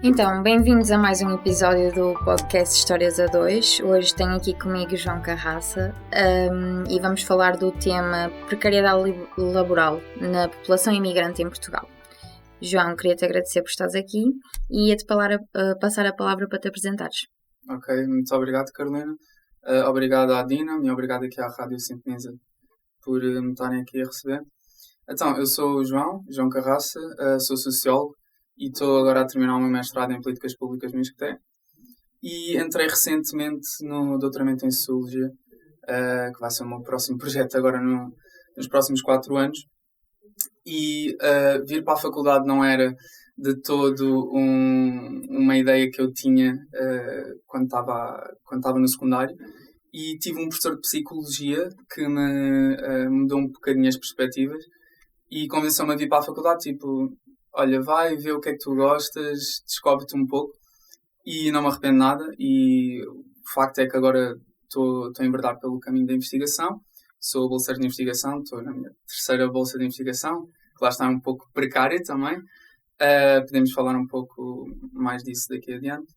Então, bem-vindos a mais um episódio do podcast Histórias a 2. Hoje tenho aqui comigo João Carraça e vamos falar do tema precariedade laboral na população imigrante em Portugal. João, queria-te agradecer por estares aqui e ia-te passar a palavra para te apresentares. Ok, muito obrigado, Carolina. Obrigado à Dina e obrigado aqui à Rádio Sintonisa por me estarem aqui a receber. Então, eu sou o João Carraça, sou sociólogo e estou agora a terminar o meu mestrado em Políticas Públicas no ISCTE e entrei recentemente no doutoramento em Sociologia, que vai ser o meu próximo projeto agora nos próximos 4 anos. E vir para a faculdade não era de todo uma ideia que eu tinha quando estava no secundário, e tive um professor de Psicologia que me mudou um bocadinho as perspectivas e convenceu-me a vir para a faculdade, tipo, olha, vai ver o que é que tu gostas, descobre-te um pouco, e não me arrependo nada. E o facto é que agora estou a enverdar pelo caminho da investigação. Sou bolseiro de investigação, estou na minha 3ª bolsa de investigação, que lá está um pouco precária também. Podemos falar um pouco mais disso daqui adiante.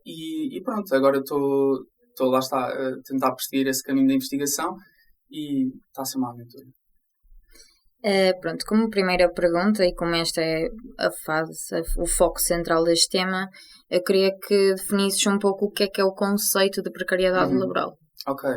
E pronto, agora estou lá está a tentar perseguir esse caminho da investigação e está a ser uma aventura. Pronto, como primeira pergunta, e como esta é o foco central deste tema, eu queria que definisses um pouco o que é o conceito de precariedade laboral. Ok.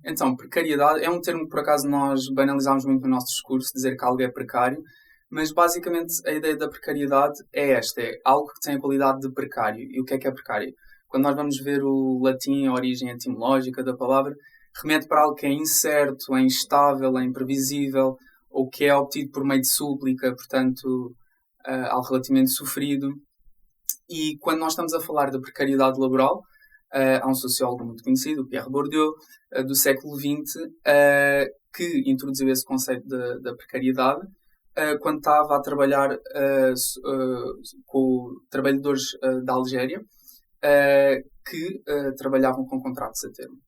Então, precariedade é um termo que por acaso nós banalizamos muito no nosso discurso, dizer que algo é precário, mas basicamente a ideia da precariedade é esta, é algo que tem a qualidade de precário. E o que é precário? Quando nós vamos ver o latim, a origem etimológica da palavra, remete para algo que é incerto, é instável, é imprevisível, ou que é obtido por meio de súplica, portanto, algo relativamente sofrido. E quando nós estamos a falar de precariedade laboral, há um sociólogo muito conhecido, Pierre Bourdieu, do século XX, que introduziu esse conceito da precariedade quando estava a trabalhar com trabalhadores da Algéria que trabalhavam com contratos a termo.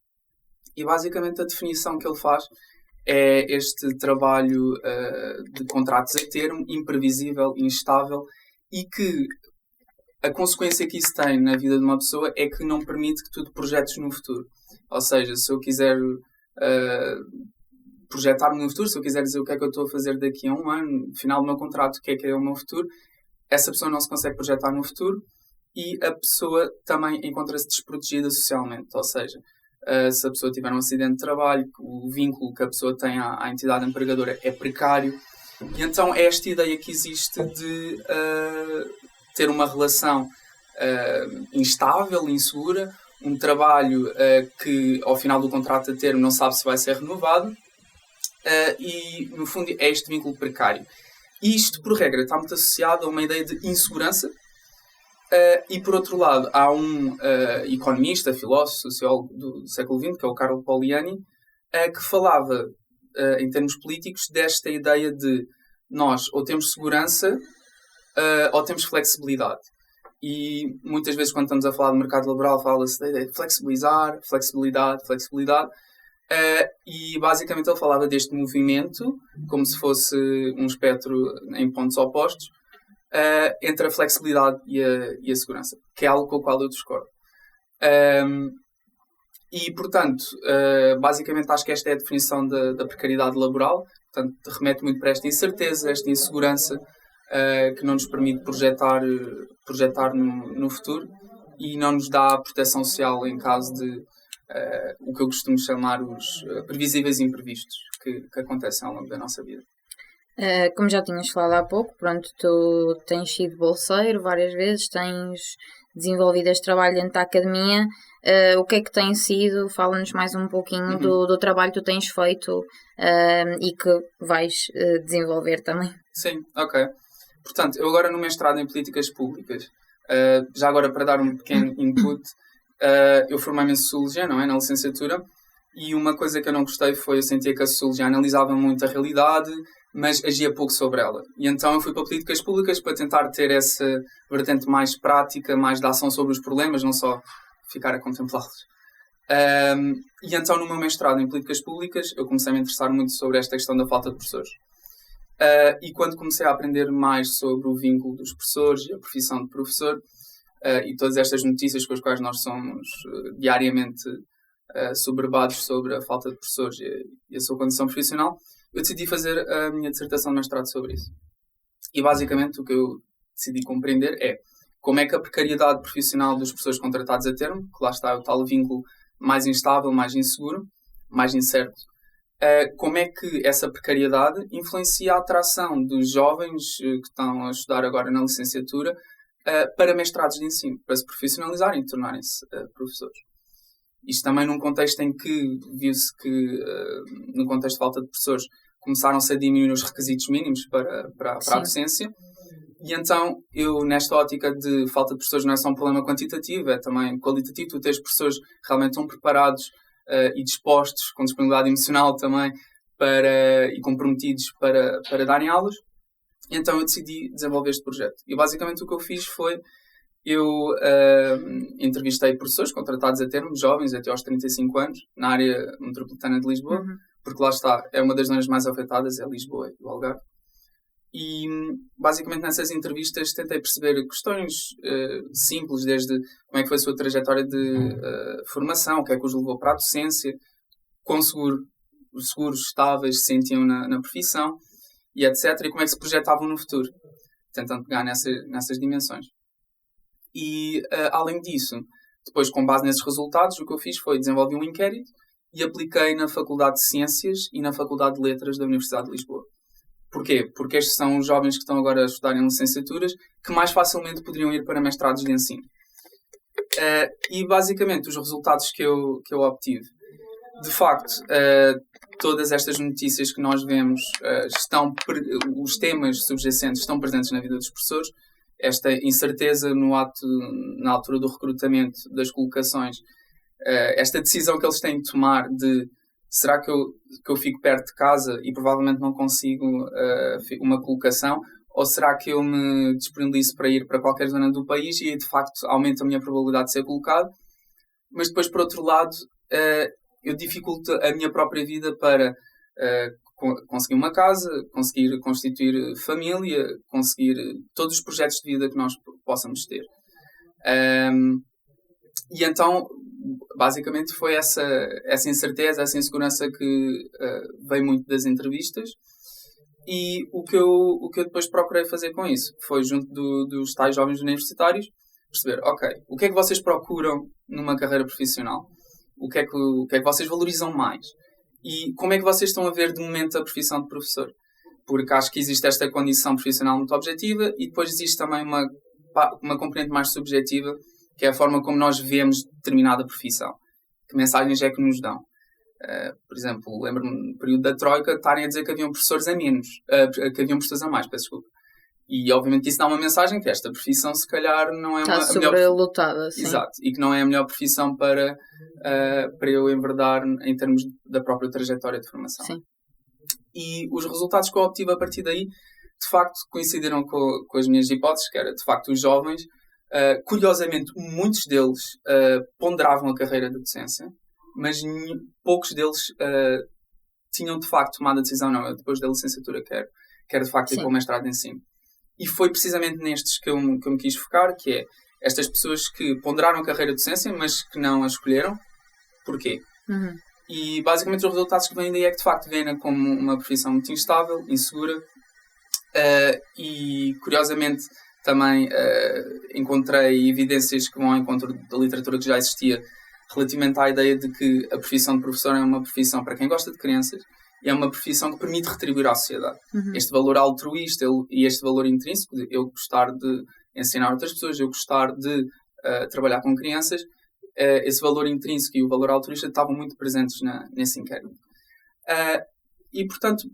E basicamente a definição que ele faz é este trabalho de contratos a termo, imprevisível, instável, e que a consequência que isso tem na vida de uma pessoa é que não permite que tu te projetes no futuro. Ou seja, se eu quiser projetar-me no futuro, se eu quiser dizer o que é que eu estou a fazer daqui a um ano, no final do meu contrato, o que é o meu futuro, essa pessoa não se consegue projetar no futuro e a pessoa também encontra-se desprotegida socialmente. Ou seja, se a pessoa tiver um acidente de trabalho, o vínculo que a pessoa tem à entidade empregadora é precário. E então é esta ideia que existe de ter uma relação instável, insegura, um trabalho que ao final do contrato a termo não sabe se vai ser renovado, e no fundo é este vínculo precário. E isto, por regra, está muito associado a uma ideia de insegurança. E por outro lado, há um economista, filósofo, sociólogo do século XX, que é o Carlo Poliani, que falava, em termos políticos, desta ideia de nós ou temos segurança ou temos flexibilidade. E muitas vezes quando estamos a falar de mercado laboral fala-se da ideia de flexibilizar, flexibilidade. E basicamente ele falava deste movimento como se fosse um espectro em pontos opostos entre a flexibilidade e a segurança, que é algo com o qual eu discordo. E portanto, basicamente acho que esta é a definição da precariedade laboral. Portanto, remete muito para esta incerteza, esta insegurança que não nos permite projetar no futuro e não nos dá proteção social em caso de o que eu costumo chamar os previsíveis imprevistos que acontecem ao longo da nossa vida. Como já tinhas falado há pouco, pronto, tu tens sido bolseiro várias vezes, tens desenvolvido este trabalho dentro da academia. O que é que tem sido? Fala-nos mais um pouquinho do trabalho que tu tens feito e que vais desenvolver também. Sim, ok. Portanto, eu agora no mestrado em Políticas Públicas, já agora para dar um pequeno input, eu formei-me em Sociologia, não é? Na licenciatura, e uma coisa que eu não gostei foi eu sentia que a Sociologia analisava muito a realidade, mas agia pouco sobre ela. E então eu fui para Políticas Públicas para tentar ter essa vertente mais prática, mais de ação sobre os problemas, não só ficar a contemplá-los. E então no meu mestrado em Políticas Públicas eu comecei a me interessar muito sobre esta questão da falta de professores. E quando comecei a aprender mais sobre o vínculo dos professores e a profissão de professor, e todas estas notícias com as quais nós somos diariamente soberbados sobre a falta de professores e a sua condição profissional, eu decidi fazer a minha dissertação de mestrado sobre isso. E basicamente o que eu decidi compreender é como é que a precariedade profissional dos professores contratados a termo, que lá está o tal vínculo mais instável, mais inseguro, mais incerto, como é que essa precariedade influencia a atração dos jovens que estão a estudar agora na licenciatura para mestrados de ensino, para se profissionalizarem e tornarem-se professores. Isto também num contexto em que viu-se que, no contexto de falta de professores, começaram-se a diminuir os requisitos mínimos para a docência. E então, eu, nesta ótica de falta de professores, não é só um problema quantitativo, é também qualitativo. Tu tens professores que realmente estão preparados e dispostos, com disponibilidade emocional também, e comprometidos para darem aulas. E então eu decidi desenvolver este projeto. E basicamente o que eu fiz foi, eu entrevistei professores contratados a termo, jovens, até aos 35 anos, na área metropolitana de Lisboa, porque lá está, é uma das zonas mais afetadas, é Lisboa e o Algarve. E basicamente nessas entrevistas tentei perceber questões simples, desde como é que foi a sua trajetória de formação, o que é que os levou para a docência, quão seguros, estáveis se sentiam na profissão, e etc. E como é que se projetavam no futuro, tentando pegar nessas dimensões. E além disso, depois com base nesses resultados, o que eu fiz foi desenvolver um inquérito e apliquei na Faculdade de Ciências e na Faculdade de Letras da Universidade de Lisboa. Porquê? Porque estes são os jovens que estão agora a estudar em licenciaturas que mais facilmente poderiam ir para mestrados de ensino. E basicamente os resultados que eu obtive. De facto, todas estas notícias que nós vemos, os temas subjacentes estão presentes na vida dos professores. Esta incerteza na altura do recrutamento, das colocações, esta decisão que eles têm de tomar de será que eu fico perto de casa e provavelmente não consigo uma colocação, ou será que eu me disponibilizo para ir para qualquer zona do país e de facto aumenta a minha probabilidade de ser colocado. Mas depois, por outro lado, eu dificulto a minha própria vida para conseguir uma casa, conseguir constituir família, conseguir todos os projetos de vida que nós possamos ter. E então, basicamente, foi essa incerteza, essa insegurança que veio muito das entrevistas. E o que eu depois procurei fazer com isso foi, junto dos tais jovens universitários, perceber, ok, o que é que vocês procuram numa carreira profissional? O que é que vocês valorizam mais? E como é que vocês estão a ver de momento a profissão de professor? Porque acho que existe esta condição profissional muito objetiva e depois existe também uma componente mais subjetiva, que é a forma como nós vemos determinada profissão. Que mensagens é que nos dão? Por exemplo, lembro-me no período da Troika estarem a dizer que haviam professores a menos, que haviam professores a mais, peço desculpa. E obviamente isso dá uma mensagem que esta profissão se calhar não é a melhor lotada, sim. Exato, e que não é a melhor profissão para eu enverdar em termos da própria trajetória de formação. Sim. E os resultados que eu obtive a partir daí, de facto, coincidiram com as minhas hipóteses, que era, de facto, os jovens, curiosamente, muitos deles ponderavam a carreira de docência, mas poucos deles tinham, de facto, tomado a decisão, não, eu depois da licenciatura quero de facto ir para o mestrado de ensino. E foi precisamente nestes que eu me quis focar, que é estas pessoas que ponderaram a carreira de docência, mas que não a escolheram. Porquê? E basicamente os resultados que vêm daí é que de facto vêm como uma profissão muito instável, insegura, e curiosamente também encontrei evidências que vão ao encontro da literatura que já existia relativamente à ideia de que a profissão de professor é uma profissão para quem gosta de crianças e é uma profissão que permite retribuir à sociedade. Este valor altruísta e este valor intrínseco de eu gostar de ensinar outras pessoas, eu gostar de trabalhar com crianças, esse valor intrínseco e o valor altruísta estavam muito presentes nesse inquérito. E, portanto,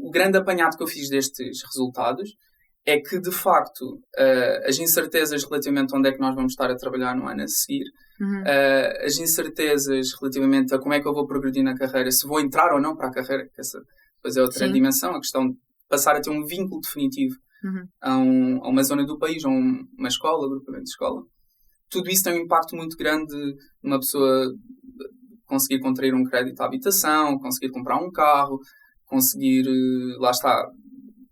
o grande apanhado que eu fiz destes resultados é que, de facto, as incertezas relativamente a onde é que nós vamos estar a trabalhar no ano a seguir, as incertezas relativamente a como é que eu vou progredir na carreira, se vou entrar ou não para a carreira, que essa depois é outra dimensão, a questão de passar a ter um vínculo definitivo a uma zona do país, a uma escola, agrupamento de escola. Tudo isso tem um impacto muito grande numa pessoa conseguir contrair um crédito à habitação, conseguir comprar um carro, conseguir, lá está,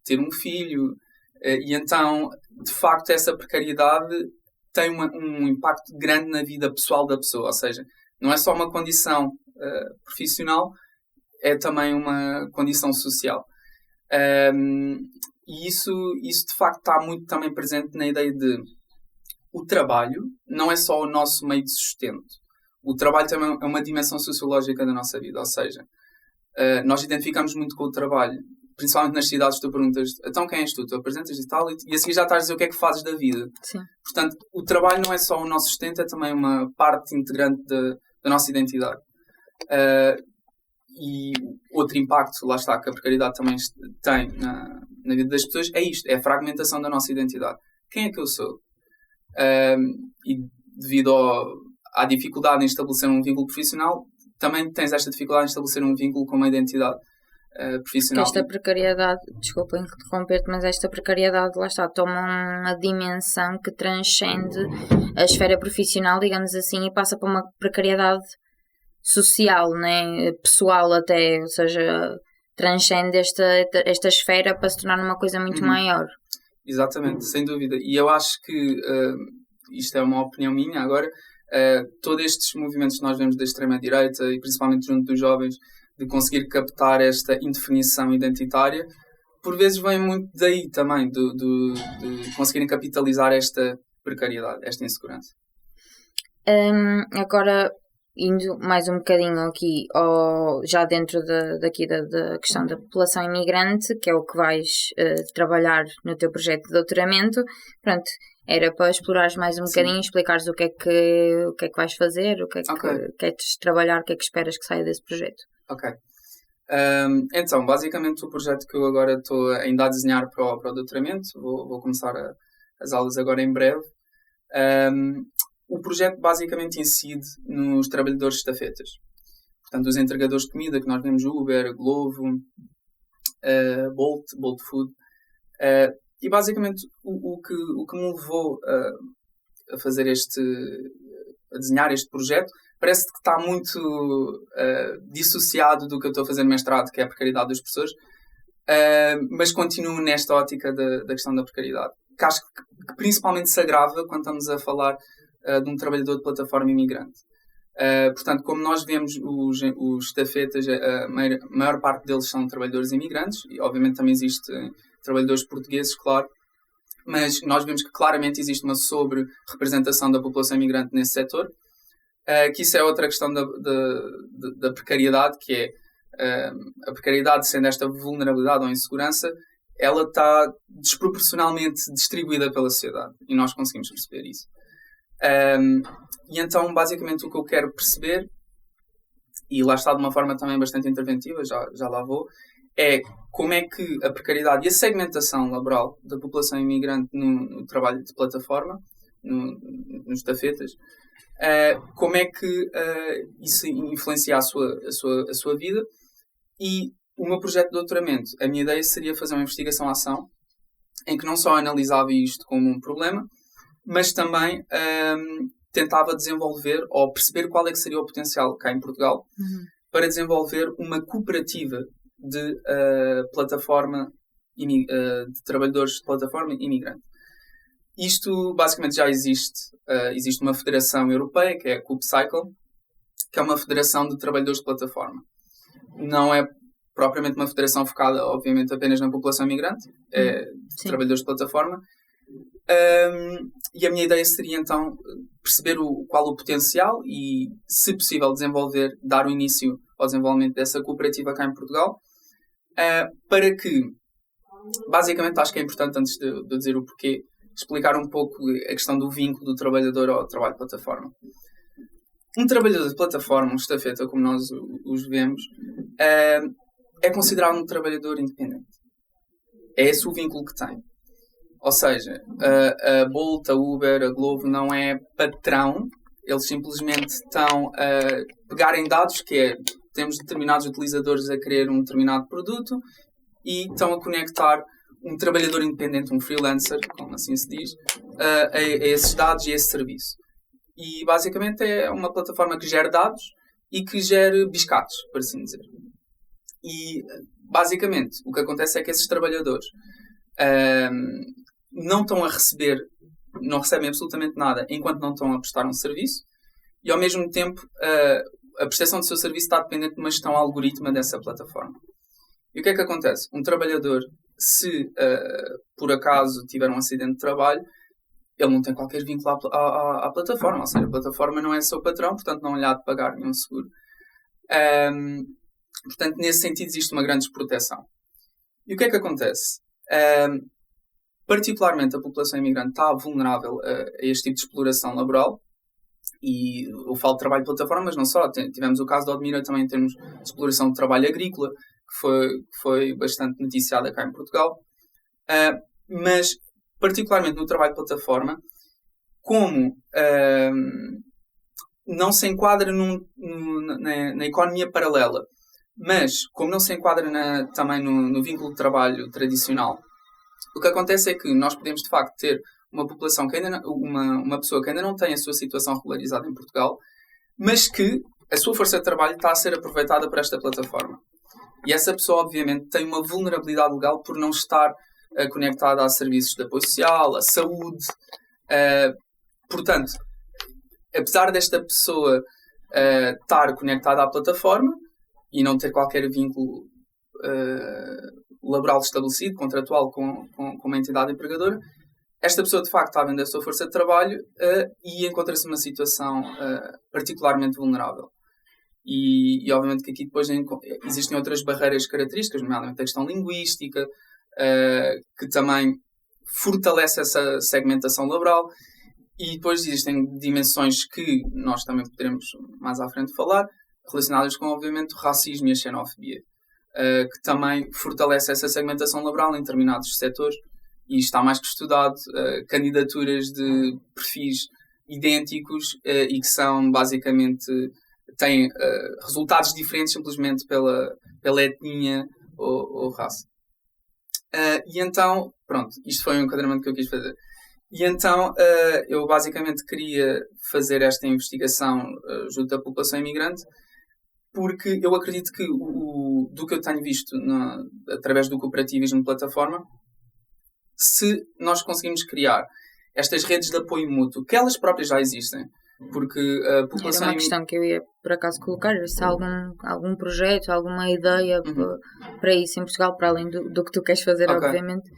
ter um filho, e então, de facto, essa precariedade tem um impacto grande na vida pessoal da pessoa, ou seja, não é só uma condição profissional, é também uma condição social. E isso de facto está muito também presente na ideia de o trabalho não é só o nosso meio de sustento. O trabalho também é uma dimensão sociológica da nossa vida, ou seja, nós identificamos muito com o trabalho, principalmente nas cidades. Tu perguntas, então quem és tu? Tu apresentas e tal, e a seguir já estás a dizer o que é que fazes da vida. Sim. Portanto, o trabalho não é só o nosso sustento, é também uma parte integrante da nossa identidade. E outro impacto, lá está, que a precariedade também tem na vida das pessoas, é isto, é a fragmentação da nossa identidade. Quem é que eu sou? E devido à dificuldade em estabelecer um vínculo profissional, também tens esta dificuldade em estabelecer um vínculo com uma identidade profissional. Esta precariedade, desculpa interromper-te, mas esta precariedade, lá está, toma uma dimensão que transcende a esfera profissional, digamos assim, e passa para uma precariedade social, né? Pessoal até, ou seja, transcende esta esfera para se tornar uma coisa muito maior. Exatamente, sem dúvida. E eu acho que, isto é uma opinião minha agora, todos estes movimentos que nós vemos da extrema-direita e principalmente junto dos jovens, de conseguir captar esta indefinição identitária, por vezes vem muito daí também, de conseguirem capitalizar esta precariedade, esta insegurança. Agora, indo mais um bocadinho aqui, já dentro da questão da população imigrante, que é o que vais trabalhar no teu projeto de doutoramento, pronto, era para explorares mais um bocadinho, explicares o que é que vais fazer, o que é que queres trabalhar, o que é que esperas que saia desse projeto. Ok. Então, basicamente o projeto que eu agora estou ainda a desenhar para o doutoramento, vou começar as aulas agora em breve. O projeto basicamente incide nos trabalhadores de estafetas. Portanto, os entregadores de comida que nós vemos, Uber, Glovo, Bolt Food. E basicamente o que me levou a fazer a desenhar este projeto, parece que está muito dissociado do que eu estou a fazer no mestrado, que é a precariedade das pessoas, mas continuo nesta ótica da questão da precariedade, que acho que principalmente se agrava quando estamos a falar de um trabalhador de plataforma imigrante. Portanto, como nós vemos os estafetas, a maior parte deles são trabalhadores imigrantes, e obviamente também existem trabalhadores portugueses, claro, mas nós vemos que claramente existe uma sobre-representação da população imigrante nesse setor, que isso é outra questão da precariedade, que é a precariedade, sendo esta vulnerabilidade ou insegurança, ela está desproporcionalmente distribuída pela sociedade, e nós conseguimos perceber isso. E então, basicamente, o que eu quero perceber, e lá está de uma forma também bastante interventiva, já lá vou, é como é que a precariedade e a segmentação laboral da população imigrante no trabalho de plataforma, nos estafetas, como é que isso influencia a sua vida. E o meu projeto de doutoramento, a minha ideia seria fazer uma investigação-ação em que não só analisava isto como um problema, mas também tentava desenvolver ou perceber qual é que seria o potencial cá em Portugal para desenvolver uma cooperativa de plataforma de trabalhadores de plataforma imigrante. Isto basicamente já existe. Existe uma federação europeia, que é a CoopCycle, que é uma federação de trabalhadores de plataforma. Não é propriamente uma federação focada, obviamente, apenas na população imigrante, é de trabalhadores de plataforma. E a minha ideia seria, então, perceber qual o potencial e, se possível, dar o início ao desenvolvimento dessa cooperativa cá em Portugal, para que, basicamente, acho que é importante, antes de dizer o porquê, explicar um pouco a questão do vínculo do trabalhador ao trabalho de plataforma. Um trabalhador de plataforma, um estafeta, como nós os vemos, é considerado um trabalhador independente. É esse o vínculo que tem. Ou seja, a Bolt, a Uber, a Glovo não é patrão, eles simplesmente estão a pegar em dados, que é, temos determinados utilizadores a querer um determinado produto e estão a conectar um trabalhador independente, um freelancer, como assim se diz, a esses dados e a esse serviço. E basicamente é uma plataforma que gera dados e que gera biscates, por assim dizer. E basicamente, o que acontece é que esses trabalhadores não estão a receber, não recebem absolutamente nada enquanto não estão a prestar um serviço e, ao mesmo tempo, a prestação do seu serviço está dependente de uma gestão algorítmica dessa plataforma. E o que é que acontece? Um trabalhador, se por acaso tiver um acidente de trabalho, ele não tem qualquer vínculo à plataforma, ou seja, a plataforma não é seu patrão, portanto não lhe há de pagar nenhum seguro. Portanto, nesse sentido, existe uma grande desproteção. E o que é que acontece? Particularmente a população imigrante está vulnerável a este tipo de exploração laboral, e eu falo de trabalho de plataforma, mas não só. Tivemos o caso de Odmira também em termos de exploração de trabalho agrícola, que foi bastante noticiada cá em Portugal. Mas, particularmente no trabalho de plataforma, como não se enquadra na economia paralela, mas como não se enquadra também no vínculo de trabalho tradicional, o que acontece é que nós podemos, de facto, ter uma população que ainda uma pessoa que ainda não tem a sua situação regularizada em Portugal, mas que a sua força de trabalho está a ser aproveitada por esta plataforma. E essa pessoa, obviamente, tem uma vulnerabilidade legal por não estar conectada a serviços de apoio social, à saúde. Portanto, apesar desta pessoa estar conectada à plataforma e não ter qualquer vínculo laboral estabelecido, contratual com uma entidade empregadora, esta pessoa, de facto, está a vender a sua força de trabalho e encontra-se numa situação particularmente vulnerável. E, obviamente, que aqui depois existem outras barreiras características, nomeadamente a questão linguística, que também fortalece essa segmentação laboral. E depois existem dimensões que nós também poderemos mais à frente falar, relacionadas com, obviamente, o racismo e a xenofobia, que também fortalece essa segmentação laboral em determinados setores. E está mais que estudado, candidaturas de perfis idênticos e que são, basicamente, têm resultados diferentes simplesmente pela etnia ou raça. E então, pronto, isto foi um enquadramento que eu quis fazer. E então, eu basicamente queria fazer esta investigação junto da população imigrante, porque eu acredito que, do que eu tenho visto através do cooperativismo de plataforma, se nós conseguimos criar estas redes de apoio mútuo, que elas próprias já existem, porque a população... Era uma questão que eu ia, por acaso, colocar, se há algum projeto, alguma ideia para isso em Portugal, para além do que tu queres fazer, obviamente,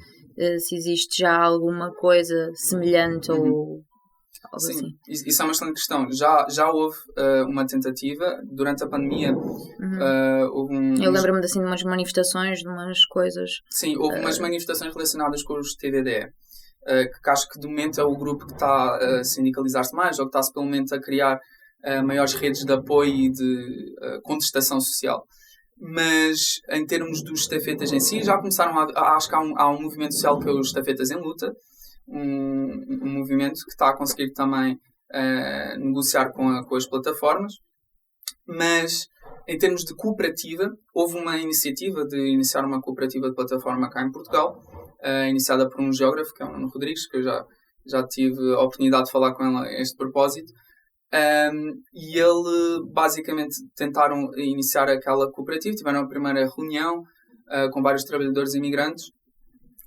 se existe já alguma coisa semelhante ou algo Sim, assim. Isso é uma excelente questão. Já houve uma tentativa, durante a pandemia, houve Eu lembro-me assim, de umas manifestações, de umas coisas... Sim, houve umas manifestações relacionadas com os TDD, que acho que de momento é o grupo que está a sindicalizar-se mais, ou que está pelo menos a criar maiores redes de apoio e de contestação social. Mas em termos dos estafetas em si, já começaram acho que há um movimento social que é os Estafetas em Luta, um movimento que está a conseguir também negociar com as plataformas. Mas em termos de cooperativa, houve uma iniciativa de iniciar uma cooperativa de plataforma cá em Portugal, iniciada por um geógrafo, que é o Nuno Rodrigues, que eu já tive a oportunidade de falar com ele a este propósito. E ele, basicamente, tentaram iniciar aquela cooperativa, tiveram a primeira reunião com vários trabalhadores imigrantes,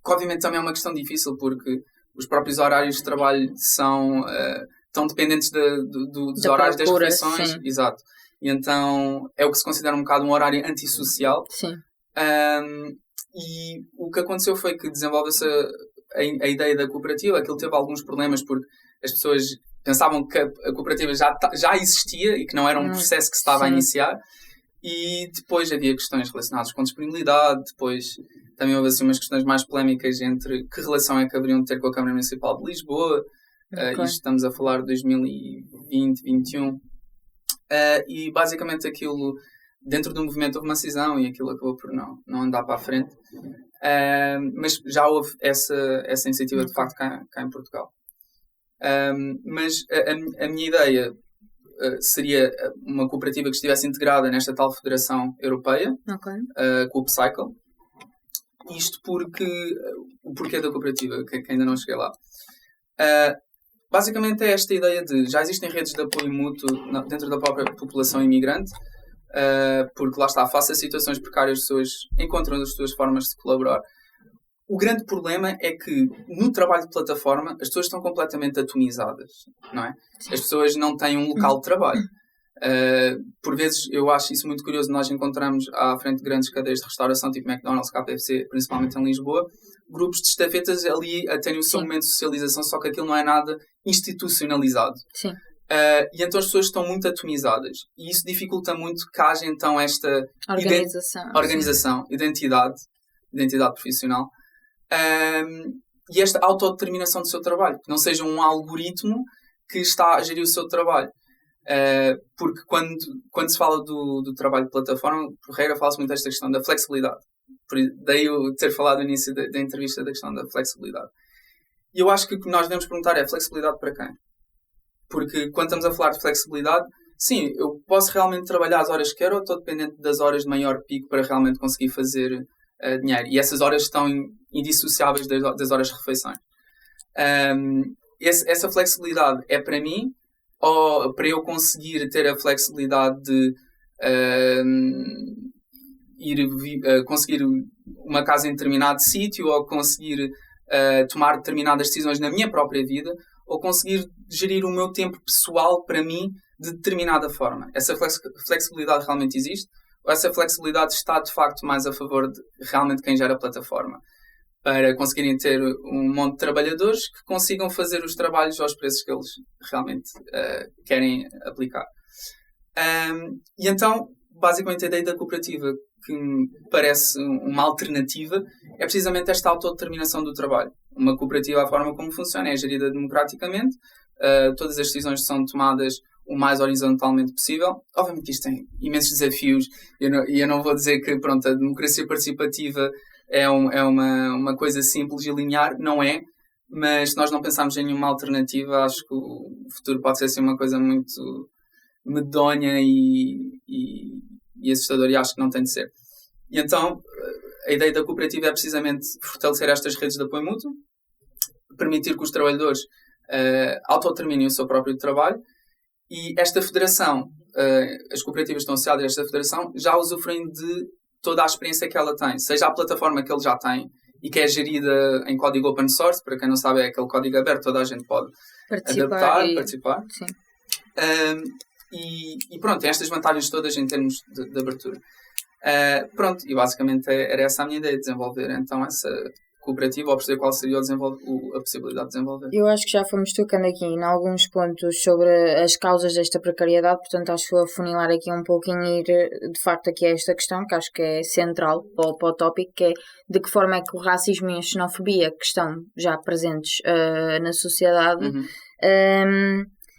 que obviamente também é uma questão difícil, porque os próprios horários de trabalho estão dependentes dos horários das refeições. Sim. Exato. E então é o que se considera um bocado um horário antissocial. Sim. E o que aconteceu foi que desenvolveu-se a ideia da cooperativa. Aquilo teve alguns problemas porque as pessoas pensavam que a cooperativa já existia e que não era um processo que se estava a iniciar. E depois havia questões relacionadas com disponibilidade. Depois também houve assim umas questões mais polémicas entre que relação é que haveriam de ter com a Câmara Municipal de Lisboa. Isto estamos a falar de 2020, 2021. E basicamente aquilo, dentro do movimento houve uma cisão e aquilo acabou por não andar para a frente. Mas já houve essa iniciativa de facto cá em Portugal. Mas a minha ideia seria uma cooperativa que estivesse integrada nesta tal Federação Europeia, com o Upcycle. Isto porque... O porquê da cooperativa, que ainda não cheguei lá. Basicamente é esta ideia de... Já existem redes de apoio mútuo dentro da própria população imigrante, porque lá está, face a situações precárias, as pessoas encontram as suas formas de colaborar. O grande problema é que no trabalho de plataforma as pessoas estão completamente atomizadas, não é? As pessoas não têm um local de trabalho. Por vezes eu acho isso muito curioso. Nós encontramos à frente de grandes cadeias de restauração, tipo McDonald's, KFC, principalmente em Lisboa, grupos de estafetas ali a terem o seu momento de socialização, só que aquilo não é nada institucionalizado. Sim. E então as pessoas estão muito atomizadas e isso dificulta muito que haja então esta organização, identidade profissional, e esta autodeterminação do seu trabalho, que não seja um algoritmo que está a gerir o seu trabalho. Porque quando se fala do trabalho de plataforma, por regra fala-se muito desta questão da flexibilidade. Daí eu ter falado no início da entrevista da questão da flexibilidade. E eu acho que o que nós devemos perguntar é flexibilidade para quem? Porque quando estamos a falar de flexibilidade, sim, eu posso realmente trabalhar as horas que quero ou estou dependente das horas de maior pico para realmente conseguir fazer dinheiro. E essas horas estão indissociáveis das horas de refeições. Essa flexibilidade é para mim, ou para eu conseguir ter a flexibilidade de conseguir uma casa em determinado sítio, ou conseguir tomar determinadas decisões na minha própria vida, ou conseguir gerir o meu tempo pessoal para mim de determinada forma. Essa flexibilidade realmente existe? Ou essa flexibilidade está de facto mais a favor de realmente quem gera a plataforma? Para conseguirem ter um monte de trabalhadores que consigam fazer os trabalhos aos preços que eles realmente querem aplicar. E então, basicamente, a ideia da cooperativa, que me parece uma alternativa, é precisamente esta autodeterminação do trabalho. Uma cooperativa, a forma como funciona, é gerida democraticamente, todas as decisões são tomadas o mais horizontalmente possível. Obviamente que isto tem imensos desafios, e eu não vou dizer que a democracia participativa é uma coisa simples e linear, não é, mas se nós não pensarmos em nenhuma alternativa, acho que o futuro pode ser assim uma coisa muito medonha e assustadora, e acho que não tem de ser. E então, a ideia da cooperativa é precisamente fortalecer estas redes de apoio mútuo, permitir que os trabalhadores autodeterminem o seu próprio trabalho, e esta federação, as cooperativas estão associadas a esta federação, já usufruem de toda a experiência que ela tem, seja a plataforma que ele já tem e que é gerida em código open source, para quem não sabe é aquele código aberto, toda a gente pode participar. Sim. E pronto, tem estas vantagens todas em termos de abertura. E basicamente era essa a minha ideia, de desenvolver então essa cooperativa, ou perceber qual seria a possibilidade de desenvolver. Eu acho que já fomos tocando aqui em alguns pontos sobre as causas desta precariedade, portanto acho que vou afunilar aqui um pouquinho e ir de facto aqui a esta questão, que acho que é central para o tópico, que é de que forma é que o racismo e a xenofobia, que estão já presentes na sociedade,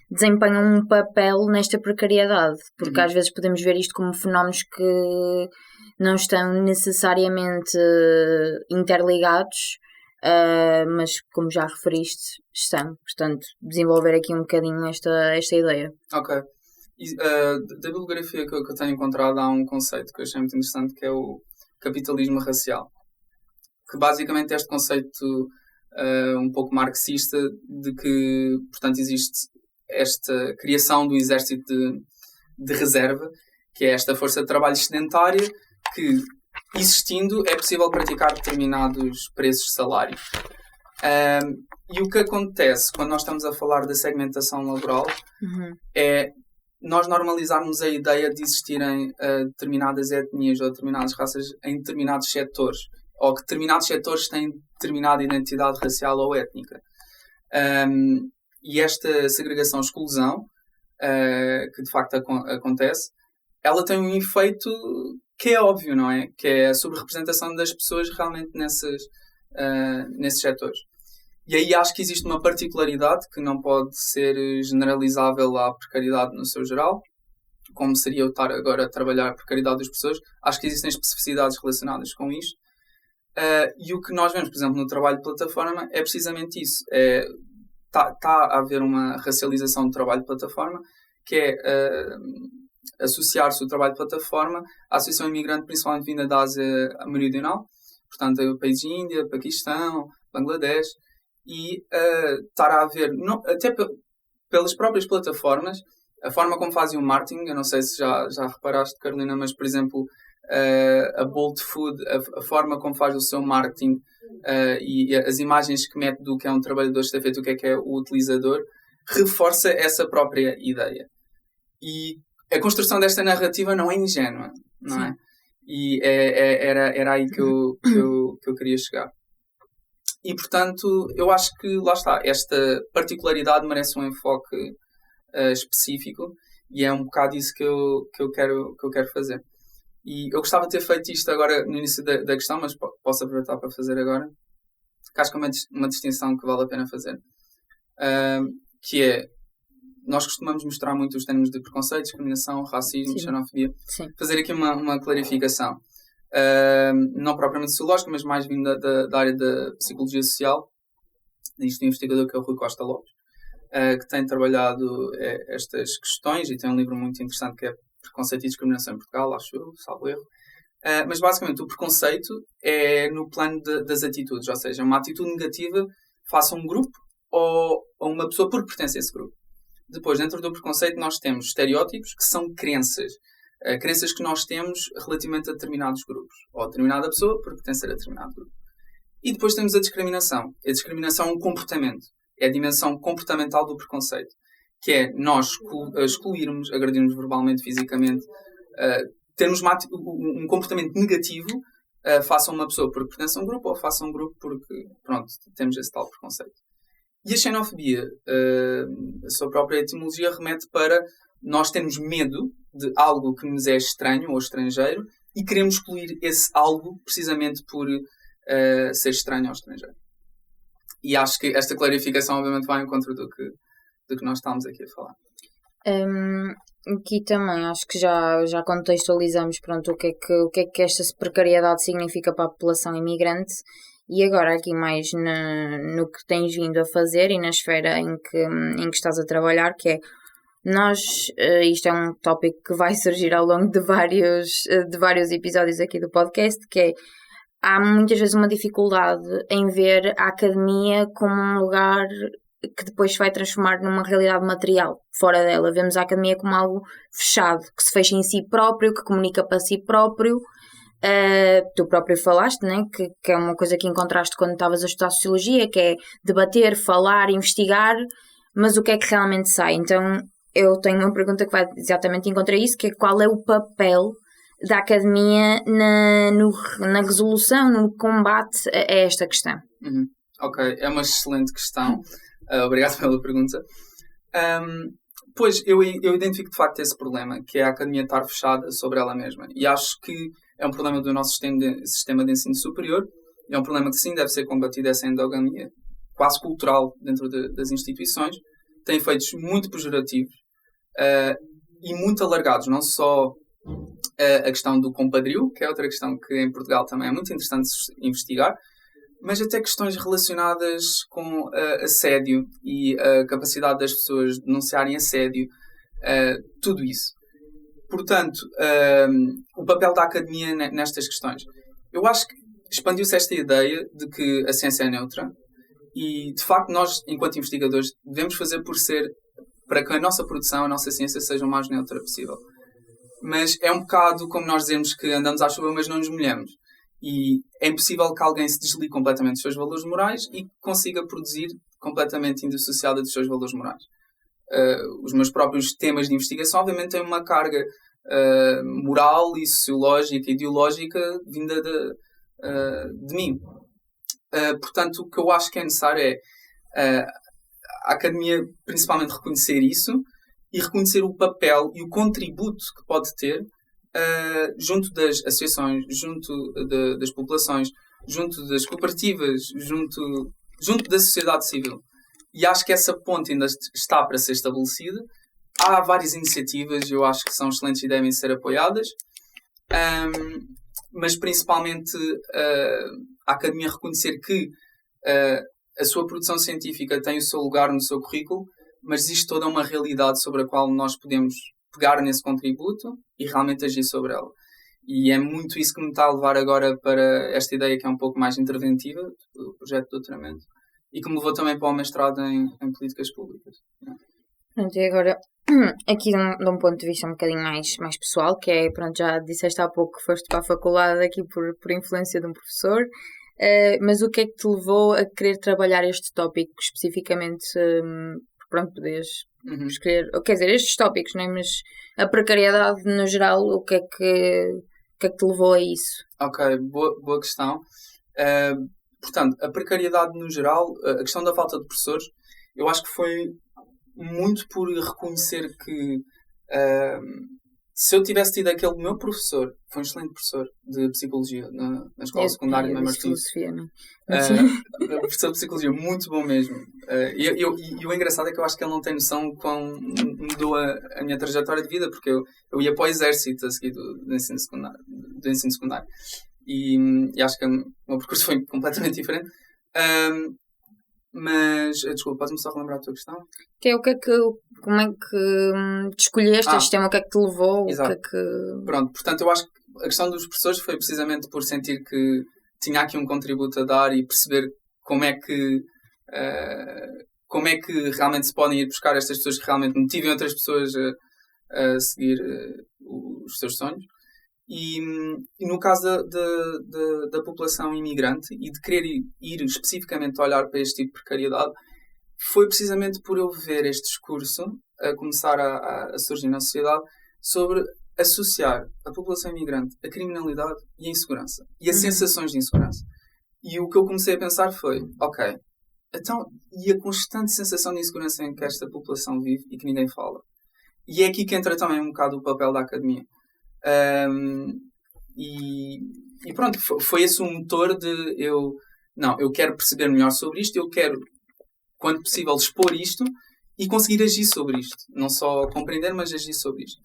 desempenham um papel nesta precariedade, porque às vezes podemos ver isto como fenómenos que não estão necessariamente interligados, mas como já referiste, estão. Portanto, desenvolver aqui um bocadinho esta ideia. Ok. Da bibliografia que eu tenho encontrado, há um conceito que eu achei muito interessante, que é o capitalismo racial, que basicamente é este conceito um pouco marxista de que, portanto, existe esta criação do exército de reserva, que é esta força de trabalho sedentária, que, existindo, é possível praticar determinados preços de salário. E o que acontece quando nós estamos a falar da segmentação laboral é nós normalizarmos a ideia de existirem determinadas etnias ou determinadas raças em determinados setores, ou que determinados setores têm determinada identidade racial ou étnica. E esta segregação-exclusão, que de facto acontece, ela tem um efeito que é óbvio, não é? Que é a sobre-representação das pessoas realmente nesses setores. E aí acho que existe uma particularidade que não pode ser generalizável à precariedade no seu geral, como seria eu estar agora a trabalhar a precariedade das pessoas. Acho que existem especificidades relacionadas com isto. E o que nós vemos, por exemplo, no trabalho de plataforma é precisamente isso. Está a haver uma racialização do trabalho de plataforma, que é associar-se o trabalho de plataforma à associação imigrante, principalmente vinda da Ásia Meridional, portanto, países de Índia, Paquistão, Bangladesh, e estar a haver, até pelas próprias plataformas, A forma como fazem o marketing, eu não sei se já reparaste, Carolina, mas, por exemplo, a Bolt Food, a forma como faz o seu marketing e as imagens que mete do que é um trabalhador estafeta, o que é o utilizador, reforça essa própria ideia. E a construção desta narrativa não é ingênua, não é? E era aí que eu queria chegar. E, portanto, eu acho que, lá está, esta particularidade merece um enfoque específico e é um bocado isso que eu quero fazer. E eu gostava de ter feito isto agora no início da questão, mas posso aproveitar para fazer agora, que acho que é uma distinção que vale a pena fazer. Que é, nós costumamos mostrar muito os termos de preconceito, discriminação, racismo, xenofobia. Sim. Fazer aqui uma clarificação. Não propriamente sociológica, mas mais vinda da área da psicologia social. Diz um investigador que é o Rui Costa Lopes, que tem trabalhado estas questões e tem um livro muito interessante que é Preconceito e Discriminação em Portugal, acho eu, salvo erro. Mas basicamente o preconceito é no plano das atitudes, ou seja, uma atitude negativa face a um grupo ou a uma pessoa porque pertence a esse grupo. Depois, dentro do preconceito, nós temos estereótipos, que são crenças. Crenças que nós temos relativamente a determinados grupos. Ou a determinada pessoa por pertencer a determinado grupo. E depois temos a discriminação. A discriminação é um comportamento. É a dimensão comportamental do preconceito. Que é nós excluirmos, agredirmos verbalmente, fisicamente, termos um comportamento negativo face a uma pessoa porque pertence a um grupo ou face a um grupo porque, pronto, temos esse tal preconceito. E a xenofobia, a sua própria etimologia, remete para nós termos medo de algo que nos é estranho ou estrangeiro e queremos excluir esse algo precisamente por ser estranho ou estrangeiro. E acho que esta clarificação, obviamente, vai ao encontro do que nós estamos aqui a falar. Aqui também acho que já contextualizamos pronto, o que é que esta precariedade significa para a população imigrante. E agora aqui mais no que tens vindo a fazer e na esfera em que estás a trabalhar, que é isto é um tópico que vai surgir ao longo de vários episódios aqui do podcast, que é, há muitas vezes uma dificuldade em ver a academia como um lugar que depois se vai transformar numa realidade material fora dela. Vemos a academia como algo fechado, que se fecha em si próprio, que comunica para si próprio. Tu próprio falaste, né? que é uma coisa que encontraste quando estavas a estudar Sociologia, que é debater, falar, investigar, mas o que é que realmente sai? Então eu tenho uma pergunta que vai exatamente encontrar isso, que é qual é o papel da academia na resolução, no combate a esta questão? Ok, é uma excelente questão. Obrigado pela pergunta. Pois, eu identifico de facto esse problema, que é a academia estar fechada sobre ela mesma. E acho que é um problema do nosso sistema de ensino superior. É um problema que sim deve ser combatido, essa endogamia quase cultural dentro das instituições. Tem efeitos muito pejorativos e muito alargados. Não só a questão do compadrio, que é outra questão que em Portugal também é muito interessante investigar, mas até questões relacionadas com assédio e a capacidade das pessoas denunciarem assédio, tudo isso. Portanto, o papel da academia nestas questões. Eu acho que expandiu-se esta ideia de que a ciência é neutra e, de facto, nós, enquanto investigadores, devemos fazer para que a nossa produção, a nossa ciência, seja o mais neutra possível. Mas é um bocado como nós dizemos que andamos à chuva, mas não nos molhamos. E é impossível que alguém se desligue completamente dos seus valores morais e consiga produzir completamente indissociada dos seus valores morais. Os meus próprios temas de investigação, obviamente, têm uma carga moral e sociológica, ideológica, vinda de mim. Portanto, o que eu acho que é necessário é a academia, principalmente, reconhecer isso e reconhecer o papel e o contributo que pode ter junto das associações, junto das populações, junto das cooperativas, junto da sociedade civil. E acho que essa ponte ainda está para ser estabelecida. Há várias iniciativas, eu acho que são excelentes e devem ser apoiadas, mas principalmente a academia reconhecer que a sua produção científica tem o seu lugar no seu currículo, mas existe toda uma realidade sobre a qual nós podemos pegar nesse contributo e realmente agir sobre ela. E é muito isso que me está a levar agora para esta ideia que é um pouco mais interventiva do projeto de doutoramento e que me levou também para o mestrado em políticas públicas. Pronto, e agora Aqui de um ponto de vista um bocadinho mais pessoal, que é, pronto, já disseste há pouco que foste para a faculdade aqui por influência de um professor, mas o que é que te levou a querer trabalhar este tópico especificamente? Pronto, podias escolher, quer dizer, estes tópicos, não é? Mas a precariedade no geral, o que é que te levou a isso? Ok, boa questão. Portanto, a precariedade no geral, a questão da falta de professores, eu acho que foi muito por reconhecer que se eu tivesse tido aquele meu professor, foi um excelente professor de psicologia na escola secundária, de filosofia, não é? Professor de psicologia, muito bom mesmo. E o engraçado é que eu acho que ele não tem noção quão mudou a minha trajetória de vida, porque eu ia para o exército a seguir do ensino secundário. E acho que o meu percurso foi completamente diferente. Mas, desculpa, podes-me só relembrar a tua questão? Que é como é que te escolheste este tema, o que é que te levou? Exato. O que é que... Pronto, portanto, eu acho que a questão dos professores foi precisamente por sentir que tinha aqui um contributo a dar e perceber como é que realmente se podem ir buscar estas pessoas que realmente motivem outras pessoas a seguir os seus sonhos. E no caso da população imigrante e de querer ir especificamente olhar para este tipo de precariedade, foi precisamente por eu ver este discurso a começar a surgir na sociedade sobre associar a população imigrante à criminalidade e à insegurança e a sensações de insegurança. E o que eu comecei a pensar foi, ok, então, e a constante sensação de insegurança em que esta população vive e que ninguém fala? E é aqui que entra também um bocado o papel da academia. E pronto, foi esse o motor de eu quero perceber melhor sobre isto, eu quero, quando possível, expor isto e conseguir agir sobre isto. Não só compreender, mas agir sobre isto.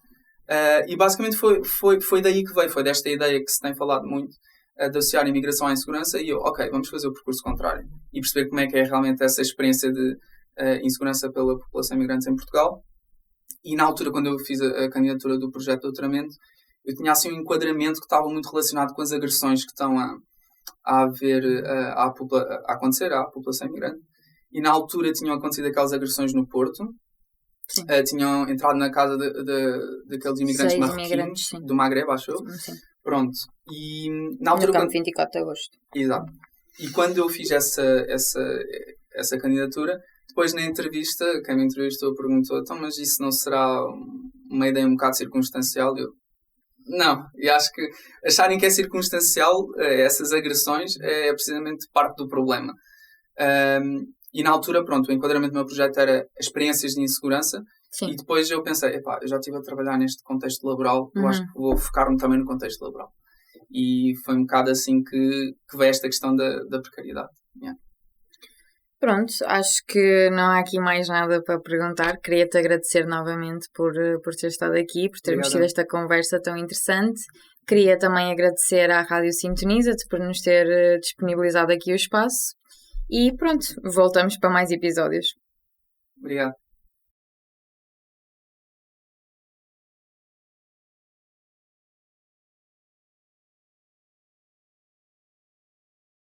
E basicamente foi daí que veio, foi desta ideia que se tem falado muito, de associar a imigração à insegurança, e eu, ok, vamos fazer o percurso contrário e perceber como é que é realmente essa experiência de insegurança pela população imigrante em Portugal. E na altura, quando eu fiz a candidatura do projeto de doutoramento, eu tinha assim um enquadramento que estava muito relacionado com as agressões que estão a acontecer à população imigrante. E na altura tinham acontecido aquelas agressões no Porto. Tinham entrado na casa daqueles imigrantes marroquinos, do Magreb, acho eu. Sim. Pronto. E na altura... No campo 24 de agosto. Exato. E quando eu fiz essa candidatura, depois na entrevista, quem me entrevistou perguntou, então, mas isso não será uma ideia um bocado circunstancial? Eu, não. E acho que acharem que é circunstancial, essas agressões, é precisamente parte do problema. E na altura, pronto, o enquadramento do meu projeto era experiências de insegurança. Sim. E depois eu pensei, eu já estive a trabalhar neste contexto laboral, eu acho que vou focar-me também no contexto laboral. E foi um bocado assim que veio esta questão da precariedade. Yeah. Pronto, acho que não há aqui mais nada para perguntar. Queria-te agradecer novamente por ter estado aqui, por termos tido esta conversa tão interessante. Queria também agradecer à Rádio Sintoniza-te por nos ter disponibilizado aqui o espaço. E pronto, voltamos para mais episódios. Obrigado.